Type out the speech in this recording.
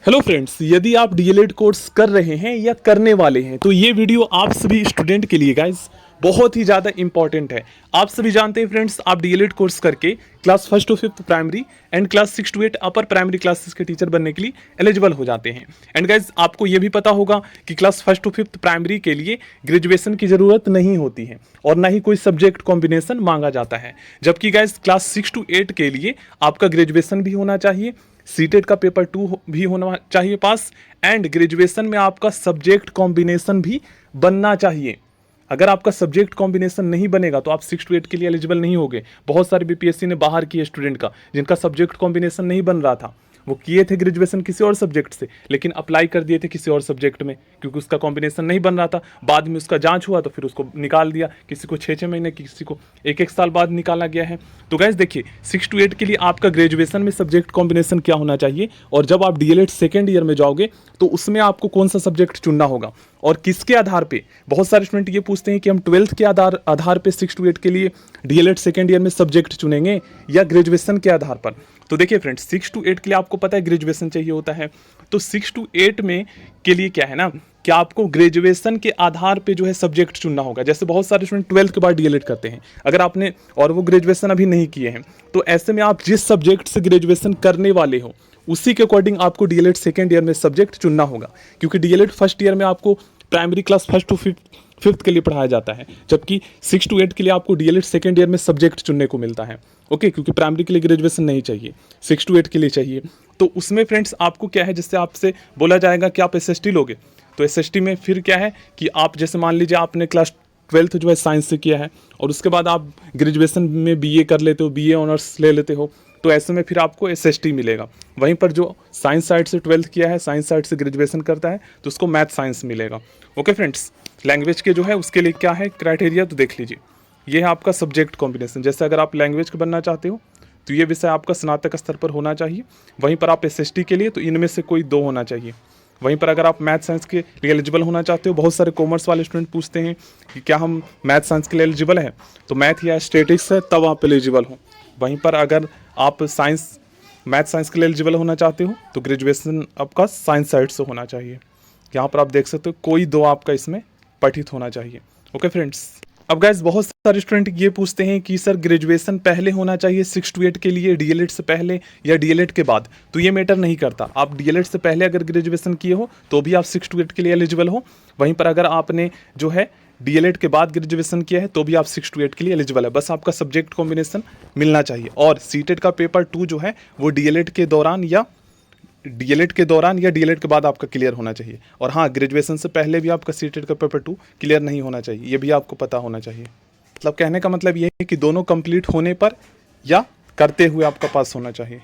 Hello friends, यदि आप DElEd course कर रहे हैं या करने वाले हैं तो ये वीडियो आप सभी स्टूडेंट के लिए गाइस बहुत ही ज़्यादा इंपॉर्टेंट है। आप सभी जानते हैं फ्रेंड्स, आप डीएलएड कोर्स करके class 1 to 5 primary and class 6 to 8 upper primary classes के टीचर बनने के लिए एलिजिबल हो जाते हैं। एंड गाइस आपको ये भी पता होगा कि क्लास 1 to 5 प्राइमरी के लिए ग्रेजुएशन की ज़रूरत नहीं होती है और ना ही कोई सब्जेक्ट कॉम्बिनेशन मांगा जाता है, जबकि गाइस क्लास 6 to 8 के लिए आपका ग्रेजुएशन भी होना चाहिए, सीटेट का पेपर 2 भी होना चाहिए पास, एंड ग्रेजुएशन में आपका सब्जेक्ट कॉम्बिनेशन भी बनना चाहिए। अगर आपका सब्जेक्ट कॉम्बिनेशन नहीं बनेगा तो आप 6 to 8 के लिए एलिजिबल नहीं होगे। बहुत सारे बीपीएससी ने बाहर किए स्टूडेंट का जिनका सब्जेक्ट कॉम्बिनेशन नहीं बन रहा था, वो किए थे ग्रेजुएशन किसी और सब्जेक्ट से लेकिन अप्लाई कर दिए थे किसी और सब्जेक्ट में क्योंकि उसका कॉम्बिनेशन नहीं बन रहा था। बाद में उसका जांच हुआ तो फिर उसको निकाल दिया, किसी को 6-6 महीने, किसी को 1-1 साल बाद निकाला गया है। तो गाइस देखिए, 6 to 8 के लिए आपका ग्रेजुएशन में सब्जेक्ट कॉम्बिनेशन क्या होना चाहिए, और जब आप डीएलएड सेकेंड ईयर में जाओगे तो उसमें आपको कौन सा सब्जेक्ट चुनना होगा और किसके आधार पे। बहुत सारे स्टूडेंट ये पूछते हैं कि हम 12th के आधार पे 6 to 8 के लिए डीएलएड सेकेंड ईयर में सब्जेक्ट चुनेंगे या ग्रेजुएशन के आधार पर। तो देखिए फ्रेंड्स, 6 to 8 के लिए आपको पता है ग्रेजुएशन चाहिए होता है, तो 6 to 8 में के लिए क्या है ना कि आपको ग्रेजुएशन के आधार पे जो है सब्जेक्ट चुनना होगा। जैसे बहुत सारे स्टूडेंट 12th के बाद डीएलएड करते हैं, अगर आपने और वो ग्रेजुएशन अभी नहीं किए हैं, तो ऐसे में आप जिस सब्जेक्ट से ग्रेजुएशन करने वाले हो उसी के अकॉर्डिंग आपको डीएलएड सेकेंड ईयर में सब्जेक्ट चुनना होगा, क्योंकि डीएलएड फर्स्ट ईयर में आपको प्राइमरी क्लास 1 to 5th के लिए पढ़ाया जाता है, जबकि 6 to 8 के लिए आपको डीएलएड सेकेंड ईयर में सब्जेक्ट चुनने को मिलता है। ओके, क्योंकि प्राइमरी के लिए ग्रेजुएशन नहीं चाहिए, 6 to 8 के लिए चाहिए। तो उसमें फ्रेंड्स आपको क्या है, जिससे आपसे बोला जाएगा कि आप एसएसटी लोगे, तो एसएसटी में फिर क्या है कि आप जैसे मान लीजिए आपने क्लास 12th जो है साइंस से किया है और उसके बाद आप ग्रेजुएशन में बीए कर लेते हो, बीए ऑनर्स ले लेते हो, तो ऐसे में फिर आपको एसएसटी मिलेगा। वहीं पर जो साइंस साइड से 12th किया है, साइंस साइड से ग्रेजुएशन करता है, तो उसको मैथ साइंस मिलेगा। ओके फ्रेंड्स, लैंग्वेज के जो है उसके लिए क्या है क्राइटेरिया, तो देख लीजिए, ये है आपका सब्जेक्ट कॉम्बिनेशन। जैसे अगर आप लैंग्वेज का बनना चाहते हो तो ये विषय आपका स्नातक स्तर पर होना चाहिए। वहीं पर आप एसएसटी के लिए तो इनमें से कोई 2 होना चाहिए। वहीं पर अगर आप मैथ साइंस के लिए एलिजिबल होना चाहते हो, बहुत सारे कॉमर्स वाले स्टूडेंट पूछते हैं कि क्या हम मैथ साइंस के लिए एलिजिबल हैं, तो मैथ या स्टेटिक्स है तब आप एलिजिबल हो। वहीं पर अगर आप मैथ साइंस के लिए एलिजिबल होना चाहते हो तो ग्रेजुएशन आपका साइंस साइड से होना चाहिए। यहाँ पर आप देख सकते हो कोई 2 आपका इसमें पठित होना चाहिए। ओके फ्रेंड्स, अब गाइस बहुत सारे स्टूडेंट ये पूछते हैं कि सर ग्रेजुएशन पहले होना चाहिए 6 to 8 के लिए, डीएलएड से पहले या डीएलएड के बाद। तो ये मैटर नहीं करता, आप डीएलएड से पहले अगर ग्रेजुएशन किए हो तो भी आप 6 to 8 के लिए एलिजिबल हो। वहीं पर अगर आपने जो है डीएलएड के बाद ग्रेजुएशन किया है तो भी आप 6 to 8 के लिए एलिजिबल है। बस आपका सब्जेक्ट कॉम्बिनेशन मिलना चाहिए, और सीटेट का पेपर 2 जो है वो डीएलएड के दौरान या डीएलएड के बाद आपका क्लियर होना चाहिए। और हाँ, ग्रेजुएशन से पहले भी आपका सीटेट का पेपर 2 क्लियर नहीं होना चाहिए, ये भी आपको पता होना चाहिए। मतलब कहने का मतलब ये है कि दोनों कंप्लीट होने पर या करते हुए आपका पास होना चाहिए।